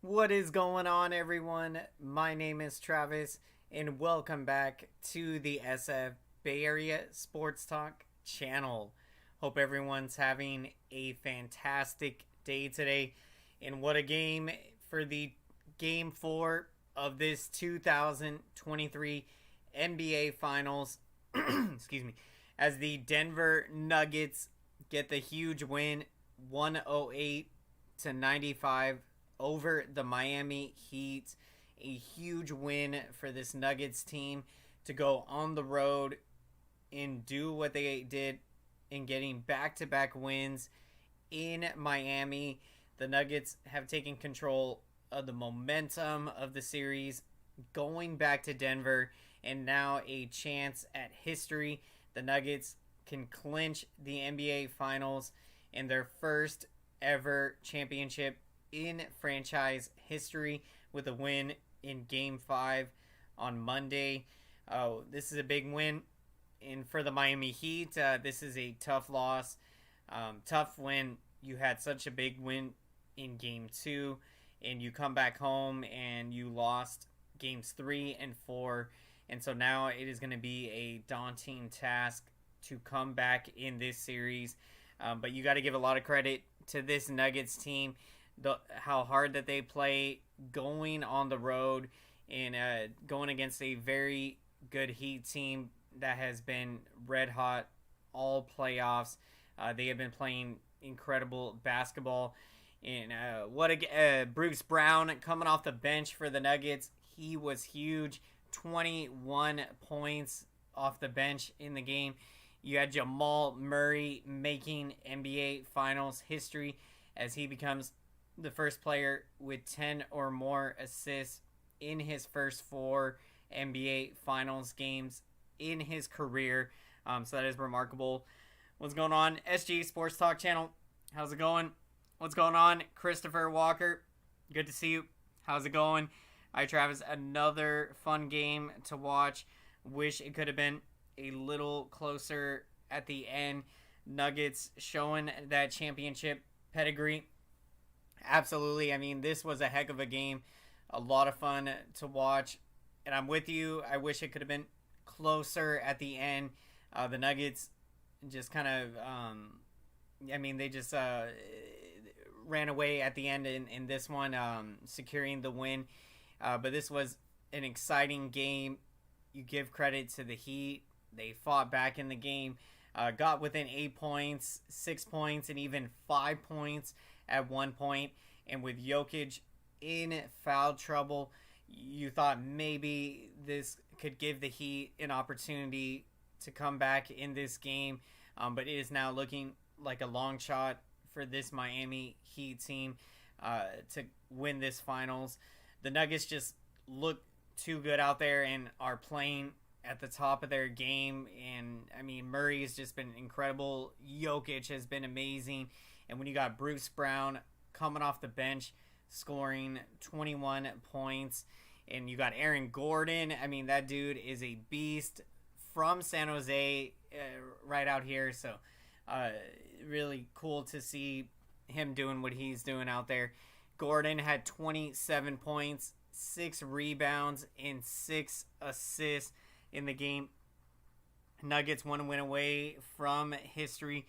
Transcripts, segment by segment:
What is going on, everyone? My name is Travis, and welcome back to the SF Bay Area Sports Talk channel. Hope everyone's having a fantastic day today. And what a game for the game 4 of this 2023 NBA Finals. Excuse me. As the Denver Nuggets get the huge win 108-95 over the Miami Heat. A huge win for this Nuggets team to go on the road and do what they did in getting back-to-back wins in Miami. The Nuggets have taken control of the momentum of the series, going back to Denver, and now a chance at history. The Nuggets can clinch the NBA Finals in their first ever championship in franchise history with a win in Game 5 on Monday. This is a big win. And for the Miami Heat, this is a tough loss. Tough when you had such a big win in Game 2 and you come back home and you lost Games 3 and 4. And so now it is going to be a daunting task to come back in this series. But you got to give a lot of credit to this Nuggets team. How hard that they play going on the road and going against a very good Heat team that has been red hot all playoffs. They have been playing incredible basketball. And Bruce Brown coming off the bench for the Nuggets. He was huge. 21 points off the bench in the game. You had Jamal Murray making NBA Finals history as he becomes the first player with 10 or more assists in his first 4 NBA Finals games in his career. So that is remarkable. What's going on, SG Sports Talk channel? How's it going? What's going on, Christopher Walker? Good to see you. How's it going? Hi, Travis. Another fun game to watch. Wish it could have been a little closer at the end. Nuggets showing that championship pedigree. Absolutely. I mean, this was a heck of a game. A lot of fun to watch. And I'm with you. I wish it could have been closer at the end. The Nuggets just kind of, they just ran away at the end in this one, securing the win. But this was an exciting game. You give credit to the Heat. They fought back in the game. Got within 8 points, 6 points, and even 5 points at one point. And with Jokic in foul trouble, you thought maybe this could give the Heat an opportunity to come back in this game. But it is now looking like a long shot for this Miami Heat team to win this finals. The Nuggets just look too good out there and are playing at the top of their game. And, I mean, Murray has just been incredible. Jokic has been amazing. And when you got Bruce Brown coming off the bench, scoring 21 points, and you got Aaron Gordon, I mean, that dude is a beast from San Jose right out here. So, really cool to see him doing what he's doing out there. Gordon had 27 points, 6 rebounds, and 6 assists in the game. Nuggets one win away from history.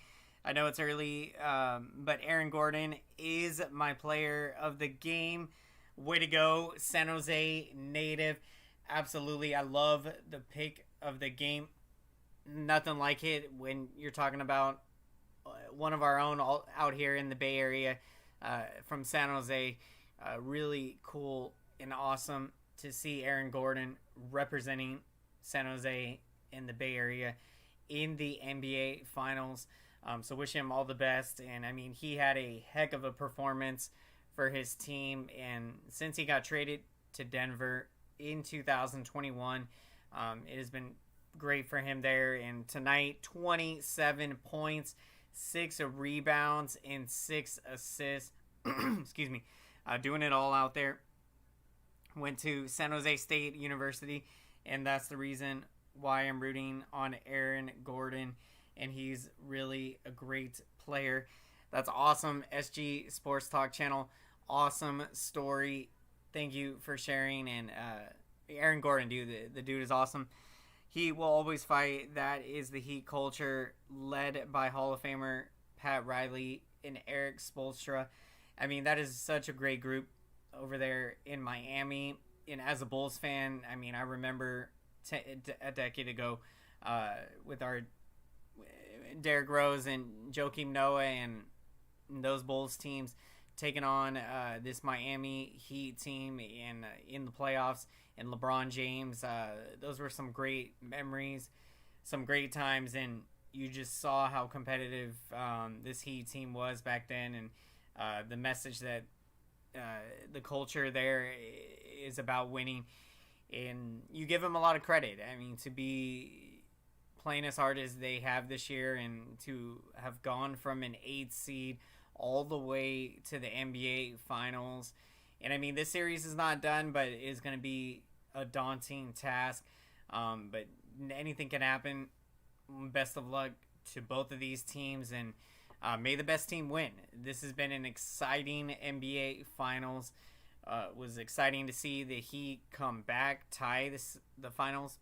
I know it's early, but Aaron Gordon is my player of the game. Way to go, San Jose native. Absolutely, I love the pick of the game. Nothing like it when you're talking about one of our own out here in the Bay Area from San Jose. Really cool and awesome to see Aaron Gordon representing San Jose in the Bay Area in the NBA Finals. So wish him all the best. And, I mean, he had a heck of a performance for his team. And since he got traded to Denver in 2021, it has been great for him there. And tonight, 27 points, 6 rebounds, and 6 assists. Excuse me. Doing it all out there. Went to San Jose State University, and that's the reason why I'm rooting on Aaron Gordon, and he's really a great player. That's awesome, SG Sports Talk channel. Awesome story. Thank you for sharing. And Aaron Gordon, dude, the dude is awesome. He will always fight. That is the Heat culture, led by Hall of Famer Pat Riley and Eric Spoelstra. I mean, that is such a great group over there in Miami. And as a Bulls fan, I mean, I remember a decade ago with our Derrick Rose and Joakim Noah and those Bulls teams taking on this Miami Heat team in the playoffs, and LeBron James. Those were some great memories, some great times, and you just saw how competitive this Heat team was back then, and the message that the culture there is about winning. And you give them a lot of credit. I mean, to be playing as hard as they have this year and to have gone from an 8th seed all the way to the NBA Finals. And I mean, this series is not done, but it is going to be a daunting task. But anything can happen. Best of luck to both of these teams, and may the best team win. This has been an exciting NBA Finals. It was exciting to see the Heat come back, tie the Finals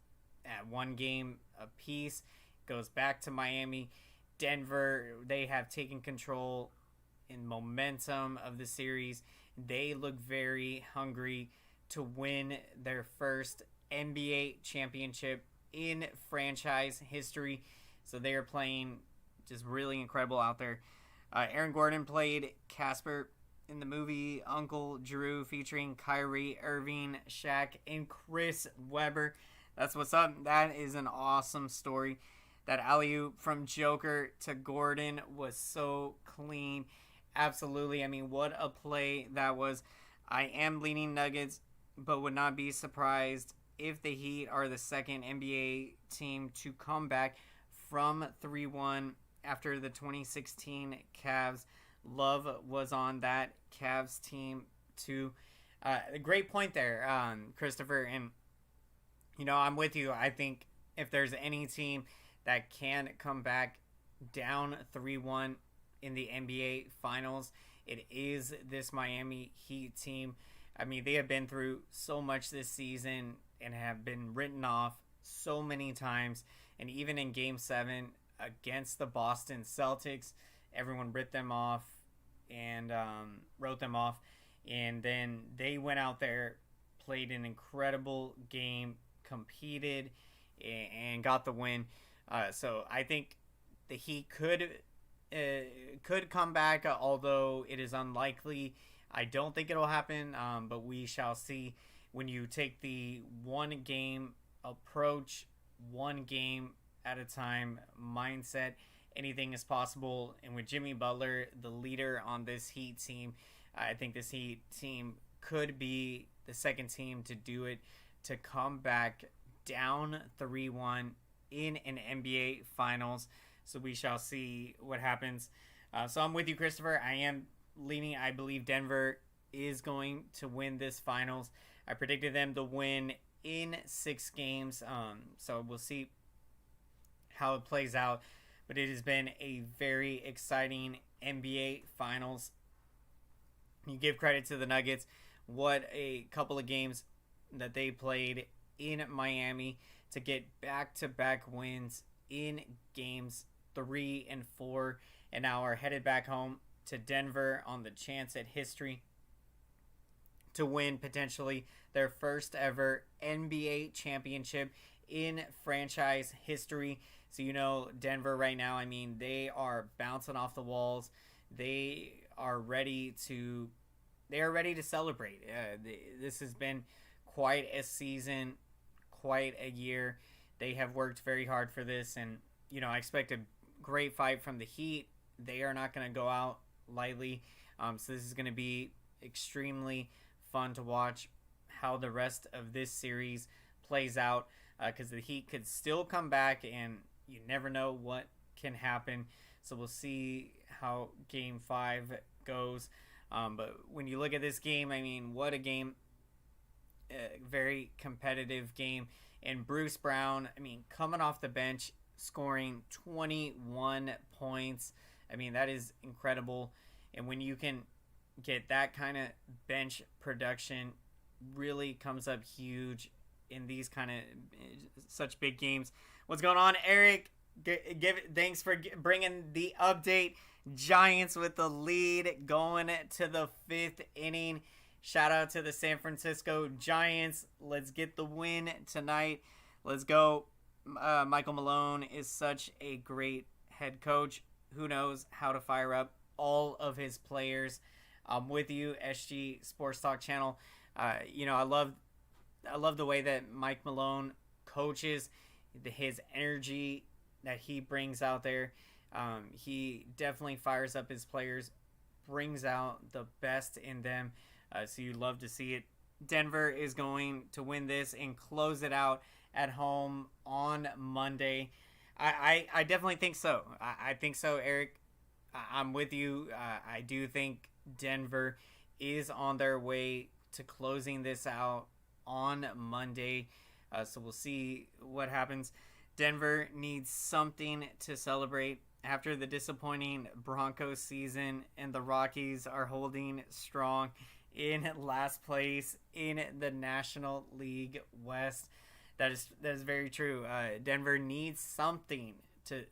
at 1 game apiece. Goes back to Miami. Denver, they have taken control in momentum of the series. They look very hungry to win their first NBA championship in franchise history. So they are playing just really incredible out there. Aaron Gordon played Casper in the movie Uncle Drew, featuring Kyrie Irving, Shaq, and Chris Webber. That's what's up. That is an awesome story. That alley-oop from Joker to Gordon was so clean. Absolutely. I mean, what a play that was. I am leaning Nuggets, but would not be surprised if the Heat are the second NBA team to come back from 3-1 after the 2016 Cavs. Love was on that Cavs team too. A great point there, Christopher. And, you know, I'm with you. I think if there's any team that can come back down 3-1 in the NBA Finals, it is this Miami Heat team. I mean, they have been through so much this season and have been written off so many times. And even in Game 7 against the Boston Celtics, everyone wrote them off. And then they went out there, played an incredible game, competed, and got the win. So I think the Heat could come back, although it is unlikely. I don't think it'll happen, but we shall see. When you take the one game approach, one game at a time mindset, anything is possible. And with Jimmy Butler, the leader on this Heat team, I think this Heat team could be the second team to do it, to come back down 3-1 in an NBA Finals. So we shall see what happens. So I'm with you, Christopher. I am leaning. I believe Denver is going to win this Finals. I predicted them to win in 6 games. So we'll see how it plays out. But it has been a very exciting NBA Finals. You give credit to the Nuggets. What a couple of games that they played in Miami to get back-to-back wins in games 3 and 4. And now are headed back home to Denver on the chance at history to win potentially their first ever NBA championship in franchise history. So, you know, Denver right now, I mean, they are bouncing off the walls. They are ready to celebrate. This has been quite a season, quite a year. They have worked very hard for this, and, you know, I expect a great fight from the Heat. They are not going to go out lightly. So this is going to be extremely fun to watch how the rest of this series plays out, because the Heat could still come back, and you never know what can happen. So we'll see how Game 5 goes. But when you look at this game, I mean, what a game. Very competitive game. And Bruce Brown, I mean, coming off the bench, scoring 21 points. I mean, that is incredible. And when you can get that kind of bench production really comes up huge in these kind of such big games. What's going on, Eric? Thanks for bringing the update. Giants with the lead going to the 5th inning. Shout out to the San Francisco Giants. Let's get the win tonight. Let's go. Michael Malone is such a great head coach who knows how to fire up all of his players. I'm with you, SG Sports Talk channel. I love the way that Mike Malone coaches, his energy that he brings out there. He definitely fires up his players, brings out the best in them. So you love to see it. Denver is going to win this and close it out at home on Monday. I definitely think so. I think so, Eric. I'm with you. I do think Denver is on their way to closing this out on Monday. So we'll see what happens. Denver needs something to celebrate after the disappointing Broncos season, and the Rockies are holding strong in last place in the National League West. That is very true. Denver needs something to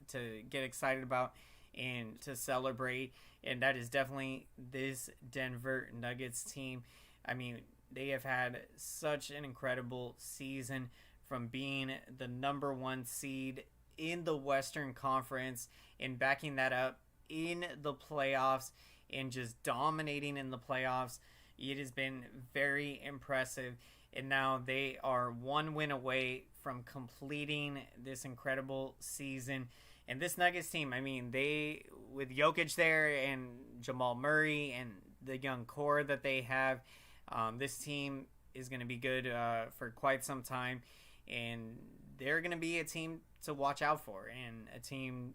get excited about and to celebrate, and that is definitely this Denver Nuggets team. I mean, they have had such an incredible season, from being the number 1 seed in the Western Conference and backing that up in the playoffs and just dominating in the playoffs. It has been very impressive, and now they are 1 win away from completing this incredible season. And this Nuggets team, I mean, they, with Jokic there and Jamal Murray and the young core that they have, this team is going to be good for quite some time, and they're going to be a team to watch out for and a team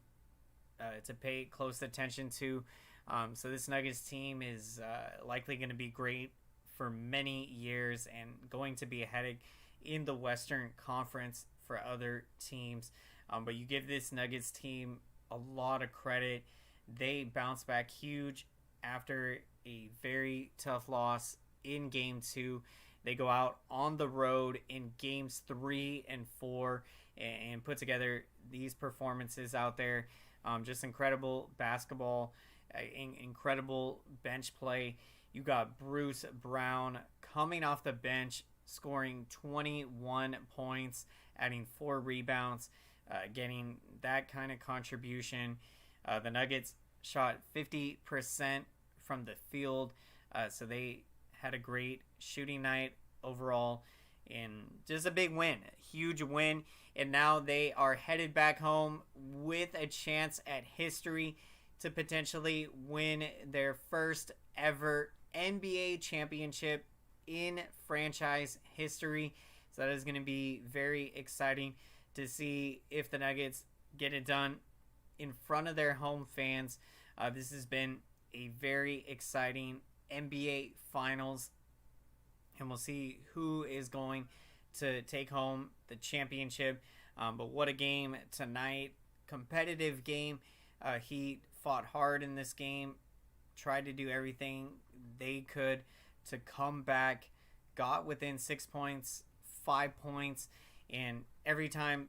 to pay close attention to. So this Nuggets team is likely going to be great for many years and going to be a headache in the Western Conference for other teams. But you give this Nuggets team a lot of credit. They bounced back huge after a very tough loss in Game 2. They go out on the road in Games 3 and 4 and put together these performances out there. Just incredible basketball, incredible bench play. You got Bruce Brown coming off the bench, scoring 21 points, adding 4 rebounds, getting that kind of contribution. The Nuggets shot 50% from the field, so they had a great shooting night overall, and just a big win, a huge win. And now they are headed back home with a chance at history to potentially win their first ever NBA championship in franchise history. So that is going to be very exciting to see if the Nuggets get it done in front of their home fans. This has been a very exciting NBA Finals, and we'll see who is going to take home the championship. But what a game tonight. Competitive game. Heat fought hard in this game, tried to do everything they could to come back, got within 6 points, 5 points, and every time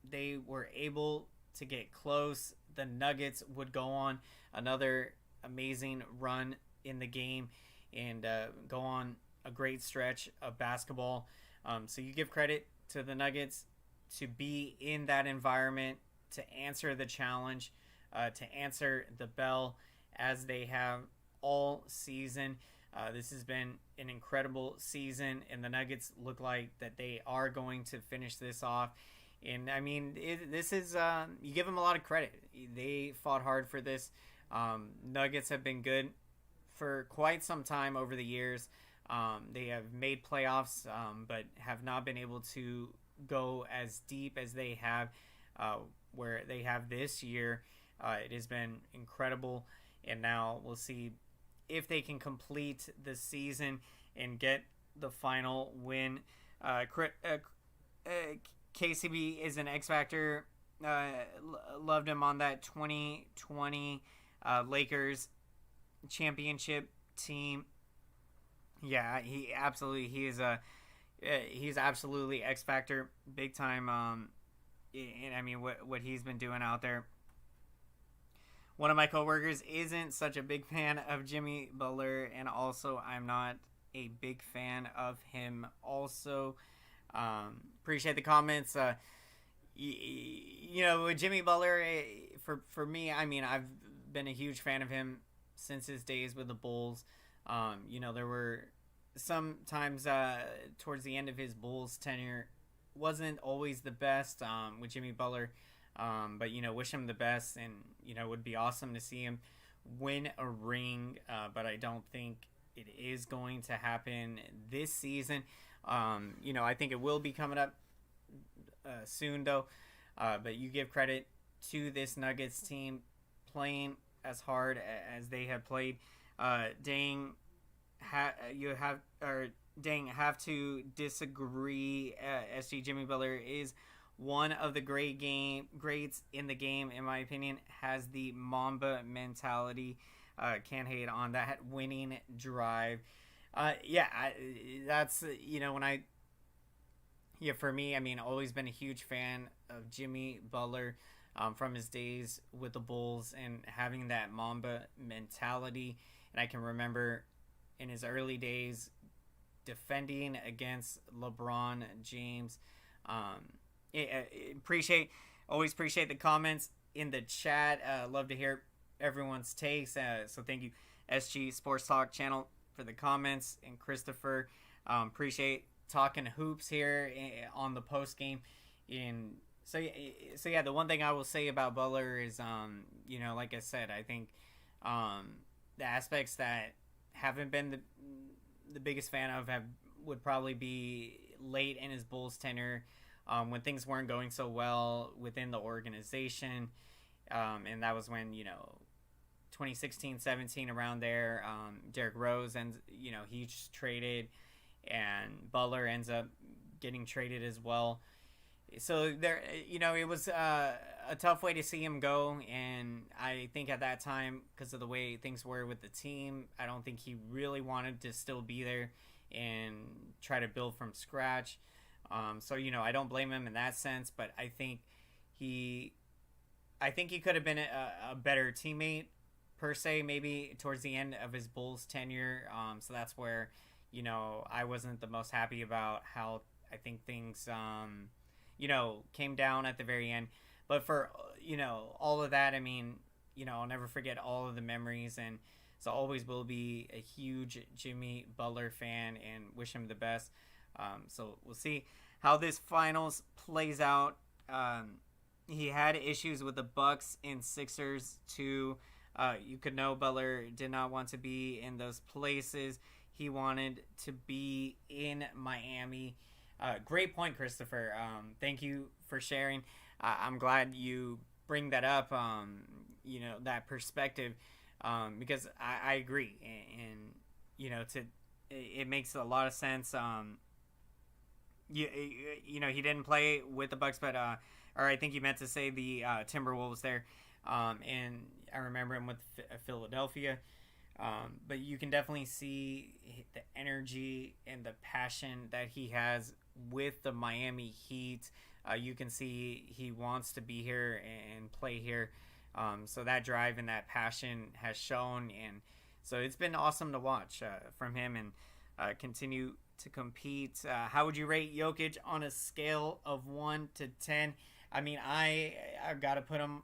they were able to get close, the Nuggets would go on another amazing run in the game and go on a great stretch of basketball. So you give credit to the Nuggets to be in that environment, to answer the challenge, to answer the bell as they have all season. This has been an incredible season, and the Nuggets look like that they are going to finish this off. And I mean, this is you give them a lot of credit. They fought hard for this. Nuggets have been good for quite some time over the years. They have made playoffs, but have not been able to go as deep as they have, where they have this year. It has been incredible, and now we'll see if they can complete the season and get the final win. KCB is an X Factor. Loved him on that 2020 Lakers championship team. Yeah, he's absolutely X factor, big time. And I mean what he's been doing out there. One of my coworkers isn't such a big fan of Jimmy Butler, and also I'm not a big fan of him. Also, appreciate the comments. With Jimmy Butler, for me, I mean, I've been a huge fan of him since his days with the Bulls. There were some times towards the end of his Bulls tenure wasn't always the best with Jimmy Butler. But wish him the best, and it would be awesome to see him win a ring. But I don't think it is going to happen this season. I think it will be coming up soon, though. But you give credit to this Nuggets team playing as hard as they have played. Have to disagree. SG Jimmy Butler is one of the greats in the game, in my opinion. Has the Mamba mentality. Can't hate on that winning drive. For me, I mean, always been a huge fan of Jimmy Butler from his days with the Bulls and having that Mamba mentality. And I can remember in his early days defending against LeBron James. Always appreciate the comments in the chat. Love to hear everyone's takes. So thank you, SG Sports Talk channel, for the comments, and Christopher. Appreciate talking hoops here on the post game. The one thing I will say about Butler is, like I said, I think the aspects that haven't been the biggest fan of would probably be late in his Bulls tenure. When things weren't going so well within the organization. And that was when, 2016-17, around there, Derrick Rose, and, he's traded, and Butler ends up getting traded as well. So there, it was a tough way to see him go. And I think at that time, because of the way things were with the team, I don't think he really wanted to still be there and try to build from scratch. I don't blame him in that sense, but I think he could have been a better teammate, per se, maybe towards the end of his Bulls tenure. So that's where, I wasn't the most happy about how I think things, came down at the very end. But for, all of that, I mean, I'll never forget all of the memories, and so always will be a huge Jimmy Butler fan and wish him the best. So we'll see how this finals plays out. He had issues with the Bucks and Sixers too. You could know Butler did not want to be in those places. He wanted to be in Miami. Great point, Christopher. Thank you for sharing. I'm glad you bring that up, that perspective, because I agree. And it makes a lot of sense. He didn't play with the Bucks, but or I think you meant to say the Timberwolves there, and I remember him with Philadelphia. But you can definitely see the energy and the passion that he has with the Miami Heat. You can see he wants to be here and play here. So that drive and that passion has shown, and so it's been awesome to watch from him, and continue to compete. How would you rate Jokic on a scale of 1 to 10? I mean, I've got to put him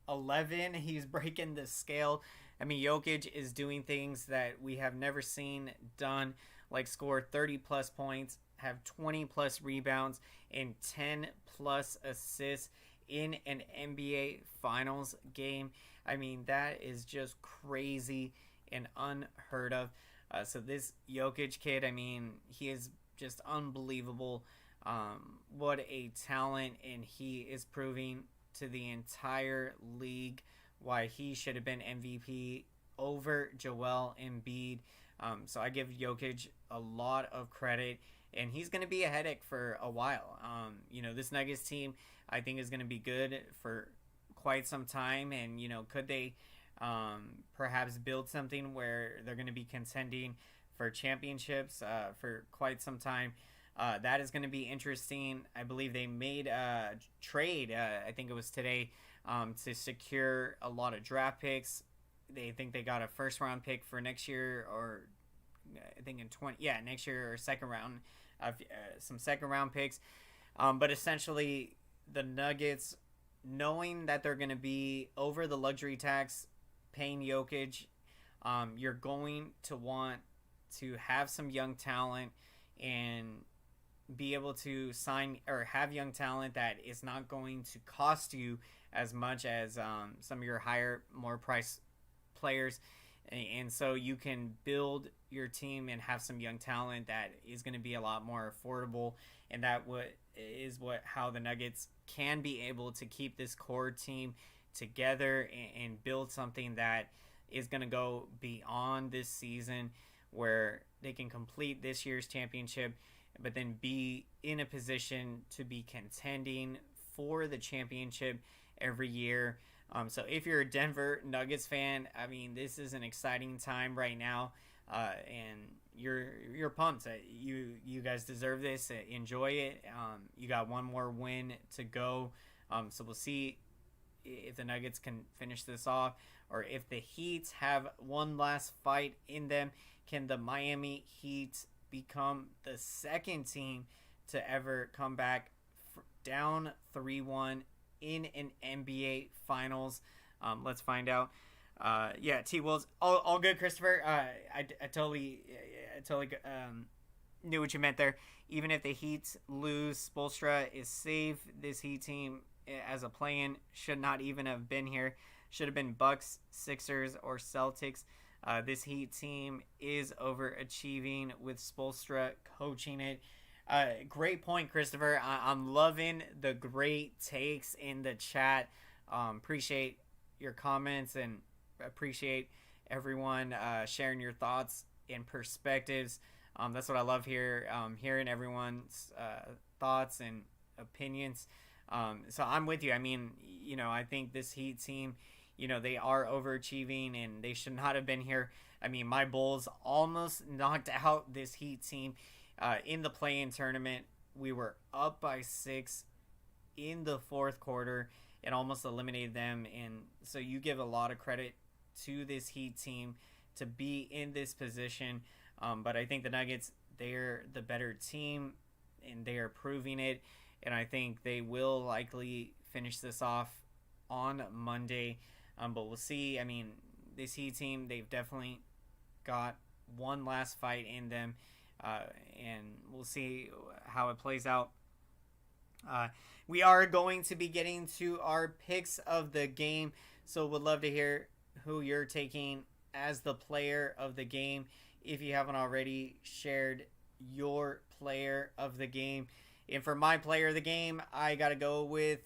11. He's breaking the scale. I mean, Jokic is doing things that we have never seen done, like score 30 plus points, have 20 plus rebounds, and 10 plus assists in an NBA Finals game. I mean, that is just crazy and unheard of. So this Jokic kid, I mean, he is just unbelievable. What a talent, and he is proving to the entire league why he should have been MVP over Joel Embiid. So I give Jokic a lot of credit, and he's going to be a headache for a while. This Nuggets team, I think, is going to be good for quite some time, and could they perhaps build something where they're going to be contending for championships for quite some time. That is going to be interesting. I believe they made a trade, I think it was today, to secure a lot of draft picks. They think they got a first round pick for next year, or I think in next year, or second round, some second round picks. But essentially, the Nuggets, knowing that they're going to be over the luxury tax, paying Jokic, you're going to want to have some young talent and be able to sign or have young talent that is not going to cost you as much as some of your higher, more price players. And so you can build your team and have some young talent that is going to be a lot more affordable. And that is how the Nuggets can be able to keep this core team together and build something that is going to go beyond this season, where they can complete this year's championship, but then be in a position to be contending for the championship every year. So if you're a Denver Nuggets fan, I mean, this is an exciting time right now, and you're pumped. You guys deserve this. Enjoy it. You got one more win to go, so we'll see if the Nuggets can finish this off, or if the Heat have one last fight in them. Can the Miami Heat become the second team to ever come back down 3-1 in an NBA Finals? Let's find out. T Wills, all good, Christopher. I totally knew what you meant there. Even if the Heat lose, Spoelstra is safe. This Heat team, as a play-in, should not even have been here. Should have been Bucks, Sixers, or Celtics. This Heat team is overachieving with Spoelstra coaching it. Great point, Christopher. I'm loving the great takes in the chat. Appreciate your comments and appreciate everyone sharing your thoughts and perspectives. That's what I love here, hearing everyone's thoughts and opinions. So I'm with you. I mean, I think this Heat team, they are overachieving and they should not have been here. I mean, my Bulls almost knocked out this Heat team in the play-in tournament. We were up by 6 in the fourth quarter and almost eliminated them. And so you give a lot of credit to this Heat team to be in this position. But I think the Nuggets, they're the better team and they are proving it. And I think they will likely finish this off on Monday. But we'll see. I mean, this Heat team, they've definitely got one last fight in them. And we'll see how it plays out. We are going to be getting to our picks of the game. So would love to hear who you're taking as the player of the game. If you haven't already shared your player of the game. And for my player of the game, I'm going to go with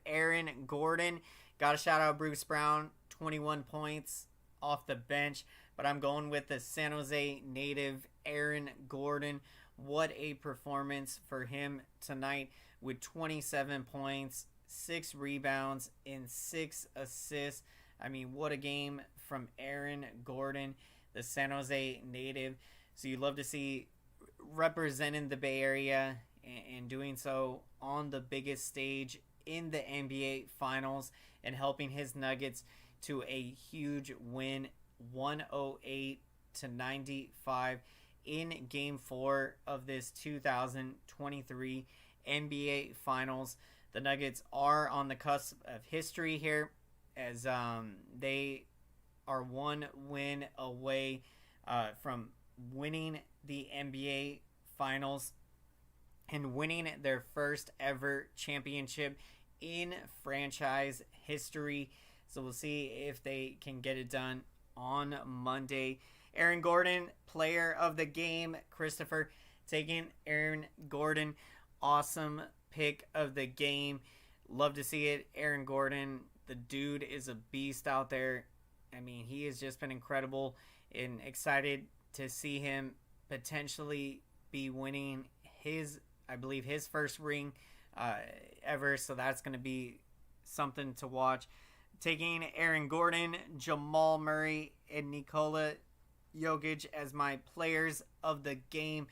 Aaron Gordon. Got to shout out Bruce Brown, 21 points off the bench. But I'm going with the San Jose native, Aaron Gordon. What a performance for him tonight with 27 points, 6 rebounds, and 6 assists. I mean, what a game from Aaron Gordon, the San Jose native. So you love to see representing the Bay Area and doing so on the biggest stage in the NBA Finals and helping his Nuggets to a huge win, 108-95 in Game 4 of this 2023 NBA Finals. The Nuggets are on the cusp of history here, as they are one win away from winning the NBA Finals and winning their first ever championship in franchise history. So we'll see if they can get it done on Monday. Aaron Gordon, player of the game. Christopher taking Aaron Gordon. Awesome pick of the game. Love to see it. Aaron Gordon, the dude is a beast out there. I mean, he has just been incredible, and excited to see him potentially be winning his first ring ever. So that's going to be something to watch. taking Aaron Gordon, Jamal Murray, and Nikola Jokic as my players of the game.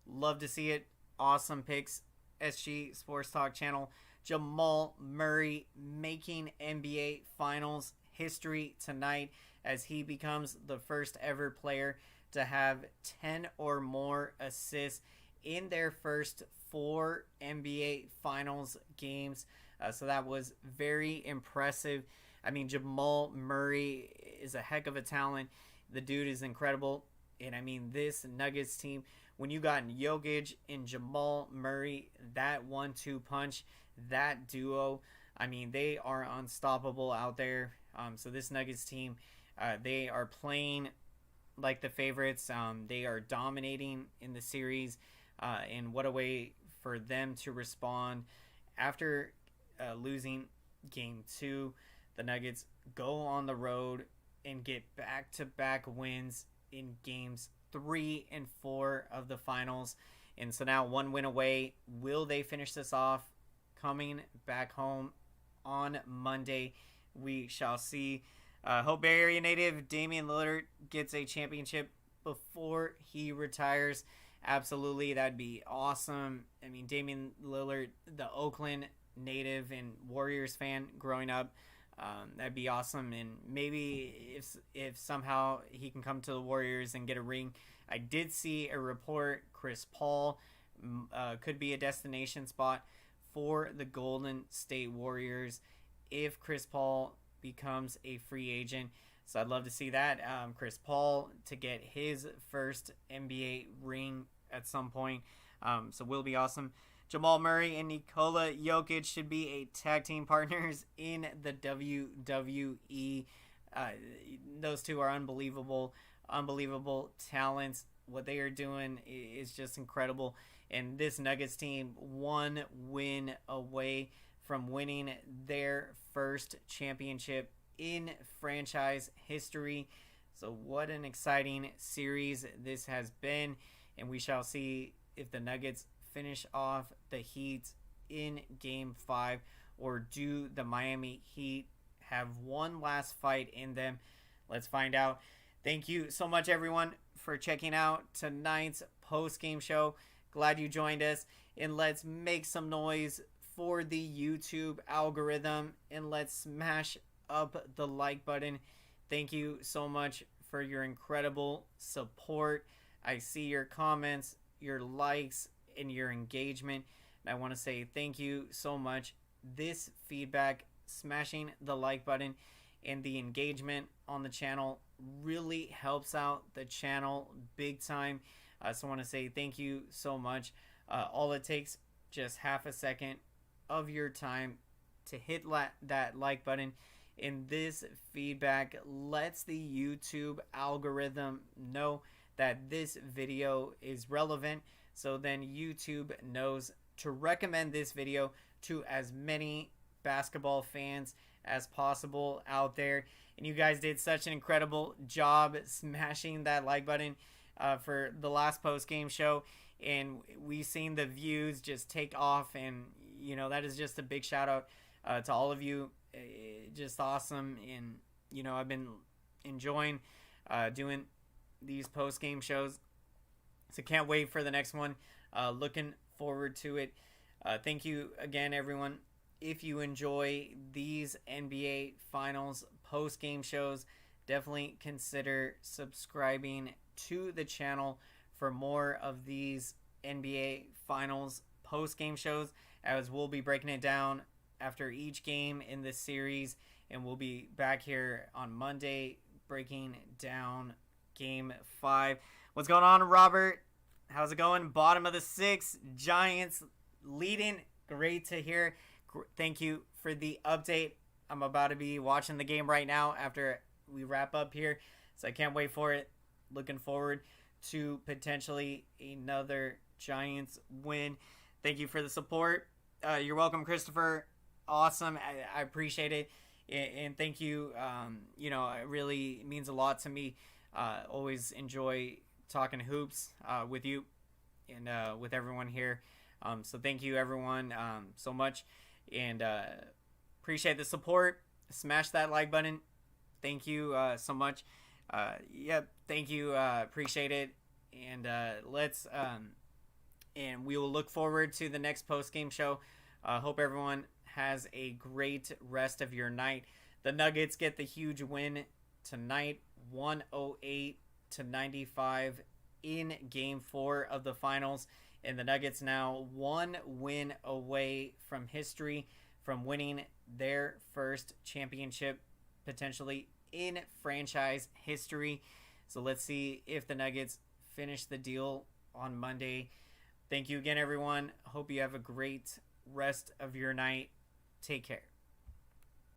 Love to see it. Awesome picks. SG Sports Talk channel. Jamal Murray making NBA Finals history tonight as he becomes the first ever player to have 10 or more assists in their first 4 NBA Finals games. So that was very impressive. I mean, Jamal Murray is a heck of a talent. The dude is incredible. And I mean, this Nuggets team, when you got Jokic and Jamal Murray, that 1-2 punch, that duo, I mean, they are unstoppable out there. So this Nuggets team, they are playing like the favorites. They are dominating in the series. And what a way for them to respond after losing game 2. The Nuggets go on the road and get back-to-back wins in games 3 and 4 of the finals. And so now 1 win away. Will they finish this off coming back home on Monday? We shall see. Hope Bay Area native Damian Lillard gets a championship before he retires. Absolutely, that'd be awesome. I mean, Damian Lillard, the Oakland native and Warriors fan growing up, that'd be awesome. And maybe if somehow he can come to the Warriors and get a ring. I did see a report Chris Paul could be a destination spot for the Golden State Warriors if Chris Paul becomes a free agent. So I'd love to see that. Chris Paul to get his first NBA ring at some point. So will be awesome. Jamal Murray and Nikola Jokic should be a tag team partners in the WWE. Those two are unbelievable talents. What they are doing is just incredible. And this Nuggets team 1 win away from winning their first championship in franchise history. So what an exciting series this has been. And we shall see if the Nuggets finish off the Heat in Game 5, or do the Miami Heat have one last fight in them? Let's find out. Thank you so much, everyone, for checking out tonight's post-game show. Glad you joined us, and let's make some noise for the YouTube algorithm, and let's smash up the like button. Thank you so much for your incredible support. I see your comments, your likes, and your engagement, and I want to say thank you so much. This feedback, smashing the like button and the engagement on the channel really helps out the channel big time. So I want to say thank you so much. All it takes, just half a second of your time to hit that like button, and this feedback lets the YouTube algorithm know that this video is relevant, so then YouTube knows to recommend this video to as many basketball fans as possible out there. And you guys did such an incredible job smashing that like button for the last post-game show, and we've seen the views just take off, and you know, that is just a big shout out to all of you. Just awesome. And you know, I've been enjoying doing these post-game shows, so can't wait for the next one. Looking forward to it. Thank you again, everyone. If you enjoy these NBA Finals post-game shows, definitely consider subscribing to the channel for more of these NBA Finals post-game shows, as we'll be breaking it down after each game in this series, and we'll be back here on Monday breaking down Game 5. What's going on, Robert? How's it going? Bottom of the 6th, Giants leading. Great to hear. Thank you for the update. I'm about to be watching the game right now after we wrap up here, so I can't wait for it. Looking forward to potentially another Giants win. Thank you for the support. You're welcome, Christopher. Awesome. I appreciate it. And thank you. You know, it really means a lot to me. Always enjoy talking hoops with you and with everyone here. So thank you, everyone, so much. And appreciate the support. Smash that like button. Thank you so much. Thank you. Appreciate it. And and we will look forward to the next post game show. Hope everyone has a great rest of your night. The Nuggets get the huge win tonight, 108-95 in Game 4 of the Finals. And the Nuggets now 1 win away from history, from winning their first championship potentially in franchise history. So let's see if the Nuggets finish the deal on Monday. Thank you again, everyone. Hope you have a great rest of your night. Take care.